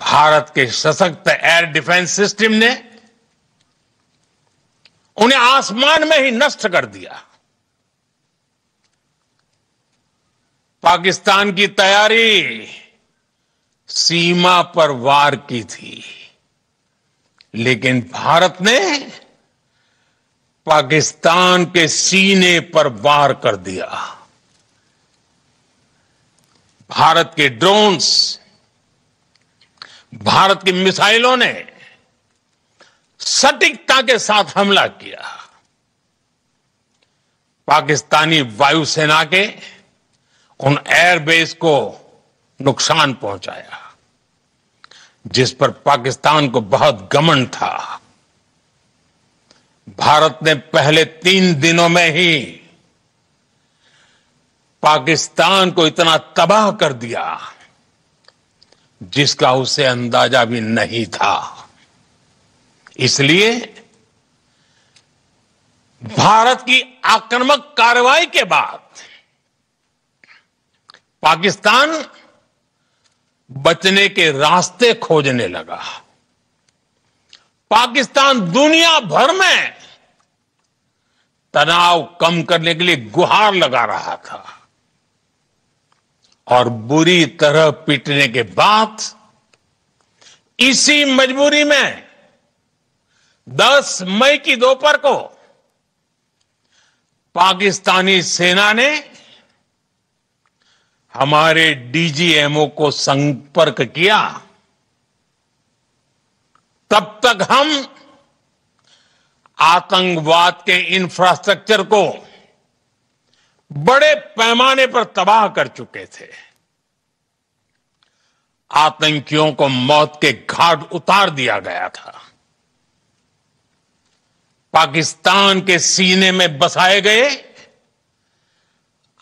भारत के सशक्त air defence system ने उन्हें आसमान में ही नष्ट कर दिया। पाकिस्तान की तैयारी सीमा पर वार की थी, लेकिन भारत ने पाकिस्तान के सीने पर वार कर दिया। भारत के ड्रोन्स, भारत की मिसाइलों ने सटीकता के साथ हमला किया। पाकिस्तानी वायुसेना के उन एयरबेस को नुकसान पहुंचाया, जिस पर पाकिस्तान को बहुत घमंड था। भारत ने पहले 3 दिनों में ही पाकिस्तान को इतना तबाह कर दिया जिसका उसे अंदाजा भी नहीं था। इसलिए भारत की आक्रामक कार्रवाई के बाद पाकिस्तान बचने के रास्ते खोजने लगा। पाकिस्तान दुनिया भर में तनाव कम करने के लिए गुहार लगा रहा था और बुरी तरह पीटने के बाद इसी मजबूरी में 10 मई की दोपहर को पाकिस्तानी सेना ने हमारे डीजीएमओ को संपर्क किया। तब तक हम आतंकवाद के इंफ्रास्ट्रक्चर को बड़े पैमाने पर तबाह कर चुके थे। आतंकियों को मौत के घाट उतार दिया गया था। पाकिस्तान के सीने में बसाए गए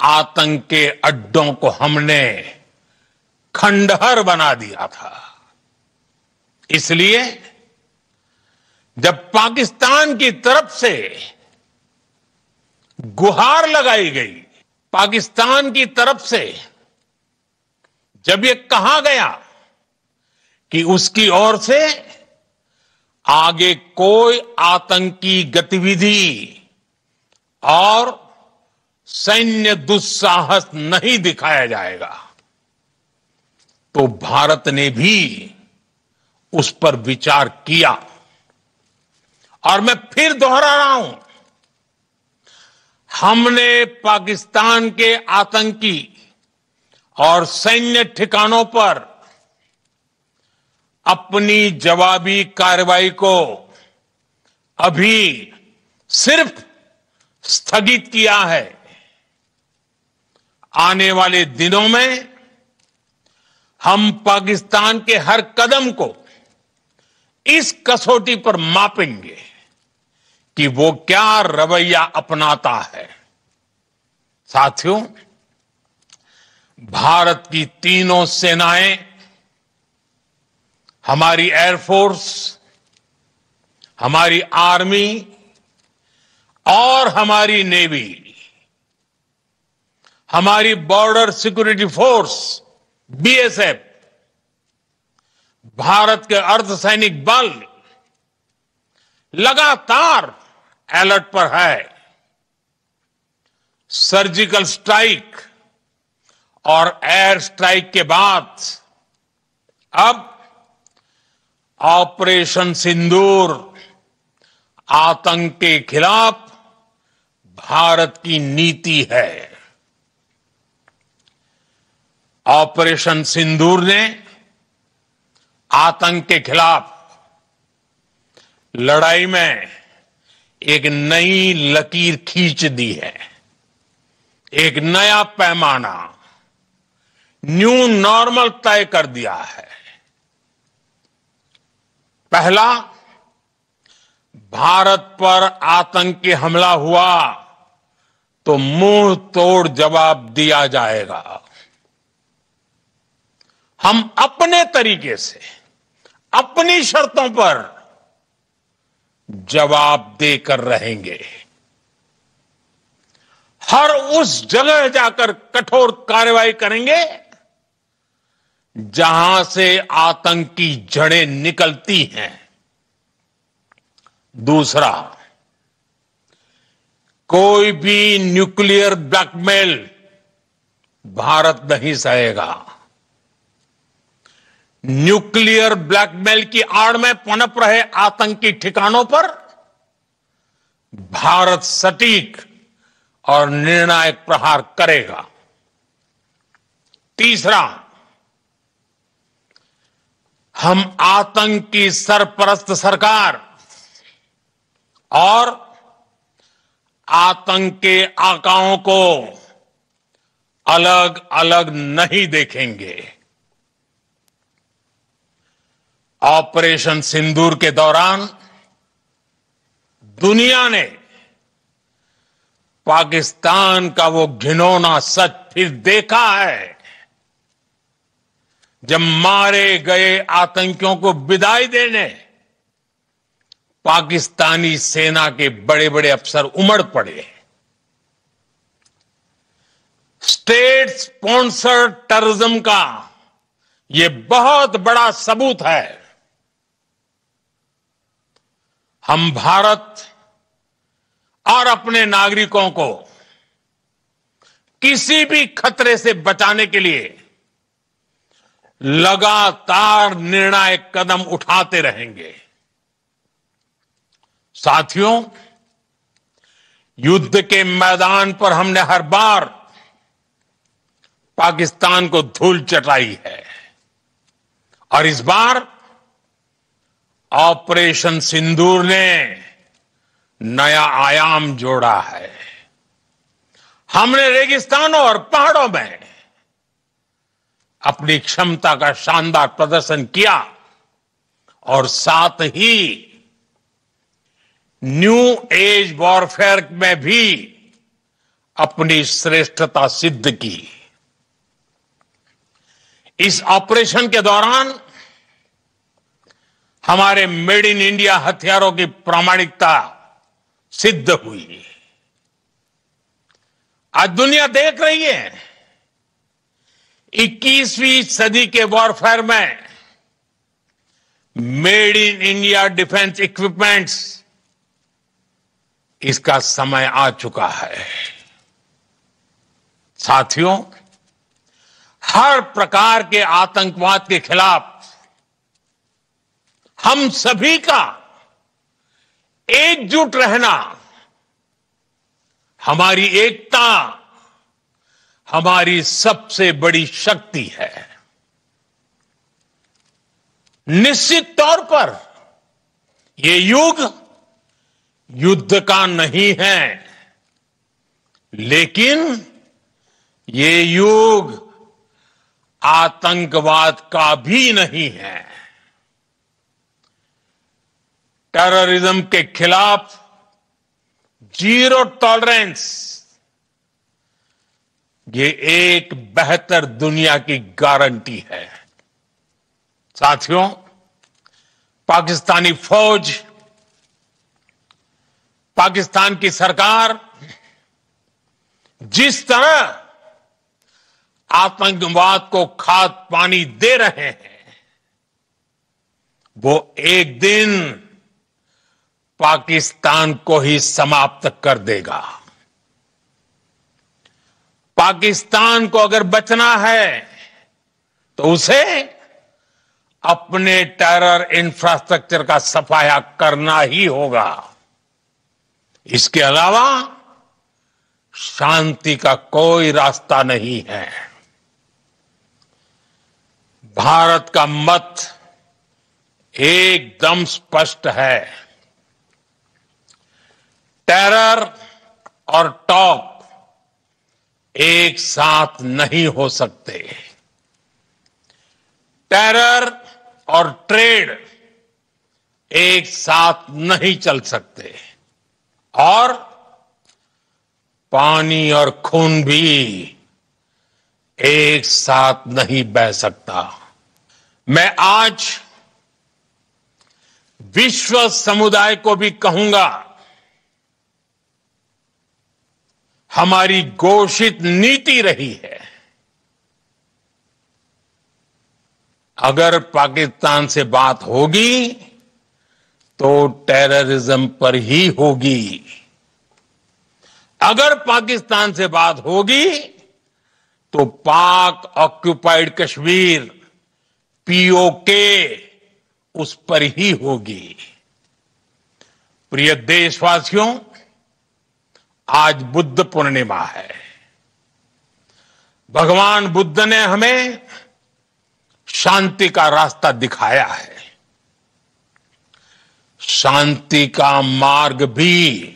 आतंक के अड्डों को हमने खंडहर बना दिया था। इसलिए जब पाकिस्तान की तरफ से गुहार लगाई गई, पाकिस्तान की तरफ से जब ये कहा गया कि उसकी ओर से आगे कोई आतंकी गतिविधि और सैन्य दुस्साहस नहीं दिखाया जाएगा, तो भारत ने भी उस पर विचार किया। और मैं फिर दोहरा रहा हूं, हमने पाकिस्तान के आतंकी और सैन्य ठिकानों पर अपनी जवाबी कार्रवाई को अभी सिर्फ स्थगित किया है। आने वाले दिनों में हम पाकिस्तान के हर कदम को इस कसौटी पर मापेंगे कि वो क्या रवैया अपनाता है। साथियों, भारत की तीनों सेनाएं, हमारी एयरफोर्स, हमारी आर्मी और हमारी नेवी, हमारी border security force BSF, Bharat के अर्धसैनिक बल लगातार अलर्ट पर है। सर्जिकल स्ट्राइक और एयर स्ट्राइक के बाद अब ऑपरेशन सिंदूर आतंक के खिलाफ भारत की नीति है। ऑपरेशन सिंदूर ने आतंक के खिलाफ लड़ाई में एक नई लकीर खींच दी है। एक नया पैमाना, न्यू नॉर्मल तय कर दिया है। पहला, भारत पर आतंकी हमला हुआ तो मुंह तोड़ जवाब दिया जाएगा। हम अपने तरीके से, अपनी शर्तों पर जवाब देकर रहेंगे। हर उस जगह जाकर कठोर कार्रवाई करेंगे जहां से आतंक की जड़ें निकलती हैं। दूसरा, कोई भी न्यूक्लियर ब्लैकमेल भारत नहीं सहेगा। न्यूक्लियर ब्लैकमेल की आड़ में पनप रहे आतंकी ठिकानों पर भारत सटीक और निर्णायक प्रहार करेगा। तीसरा, हम आतंक की सरपरस्त सरकार और आतंक के आकाओं को अलग अलग नहीं देखेंगे। ऑपरेशन सिंदूर के दौरान दुनिया ने पाकिस्तान का वो घिनौना सच फिर देखा है, जब मारे गए आतंकियों को विदाई देने पाकिस्तानी सेना के बड़े बड़े अफसर उमड़ पड़े। स्टेट स्पॉन्सर्ड टेररिज्म का यह बहुत बड़ा सबूत है। हम भारत और अपने नागरिकों को किसी भी खतरे से बचाने के लिए लगातार निर्णायक कदम उठाते रहेंगे। साथियों, युद्ध के मैदान पर हमने हर बार पाकिस्तान को धूल चटाई है और इस बार ऑपरेशन सिंदूर ने नया आयाम जोड़ा है। हमने रेगिस्तानों और पहाड़ों में अपनी क्षमता का शानदार प्रदर्शन किया और साथ ही न्यू एज वॉरफेयर में भी अपनी श्रेष्ठता सिद्ध की। इस ऑपरेशन के दौरान हमारे मेड इन इंडिया हथियारों की प्रामाणिकता सिद्ध हुई। आज दुनिया देख रही है 21वीं सदी के वॉरफेयर में made in India defence equipments, इसका समय आ चुका है। साथियों, हर प्रकार के आतंकवाद के खिलाफ हम सभी का एकजुट रहना, हमारी एकता हमारी सबसे बड़ी शक्ति है। निश्चित तौर पर ये युग युद्ध का नहीं है, लेकिन ये युग आतंकवाद का भी नहीं है। टेररिज्म के खिलाफ जीरो टॉलरेंस, ये एक बेहतर दुनिया की गारंटी है। साथियों, पाकिस्तानी फौज, पाकिस्तान की सरकार जिस तरह आतंकवाद को खाद पानी दे रहे हैं, वो एक दिन पाकिस्तान को ही समाप्त कर देगा। पाकिस्तान को अगर बचना है तो उसे अपने टेरर इंफ्रास्ट्रक्चर का सफाया करना ही होगा। इसके अलावा शांति का कोई रास्ता नहीं है। भारत का मत एकदम स्पष्ट है। टेरर और टॉक एक साथ नहीं हो सकते। टेरर और ट्रेड एक साथ नहीं चल सकते और पानी और खून भी एक साथ नहीं बह सकता। मैं आज विश्व समुदाय को भी कहूंगा, हमारी घोषित नीति रही है अगर पाकिस्तान से बात होगी तो टेररिज्म पर ही होगी। अगर पाकिस्तान से बात होगी तो पाक ऑक्युपाइड कश्मीर पीओके उस पर ही होगी। प्रिय देशवासियों, आज बुद्ध पूर्णिमा है। भगवान बुद्ध ने हमें शांति का रास्ता दिखाया है। शांति का मार्ग भी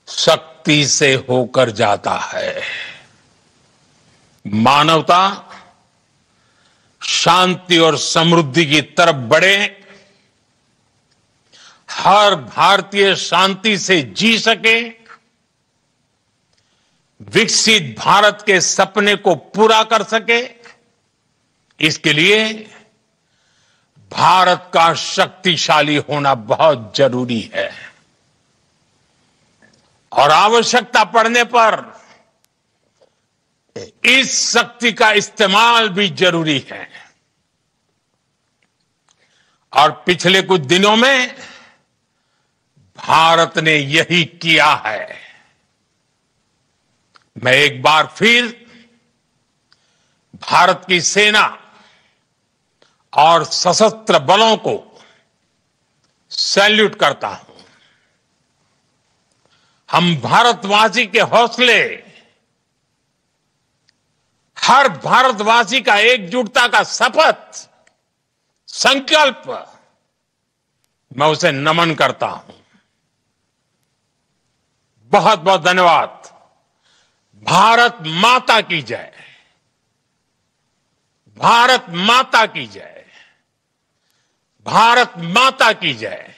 शक्ति से होकर जाता है। मानवता शांति और समृद्धि की तरफ बढ़े, हर भारतीय शांति से जी सके, विकसित भारत के सपने को पूरा कर सके, इसके लिए भारत का शक्तिशाली होना बहुत जरूरी है। और आवश्यकता पड़ने पर इस शक्ति का इस्तेमाल भी जरूरी है। और पिछले कुछ दिनों में भारत ने यही किया है। मैं एक बार फिर भारत की सेना और सशस्त्र बलों को सैल्यूट करता हूं। हम भारतवासी के हौसले, हर भारतवासी का एकजुटता का शपथ, संकल्प, मैं उसे नमन करता हूं। बहुत बहुत धन्यवाद। भारत माता की जय। भारत माता की जय। भारत माता की जय।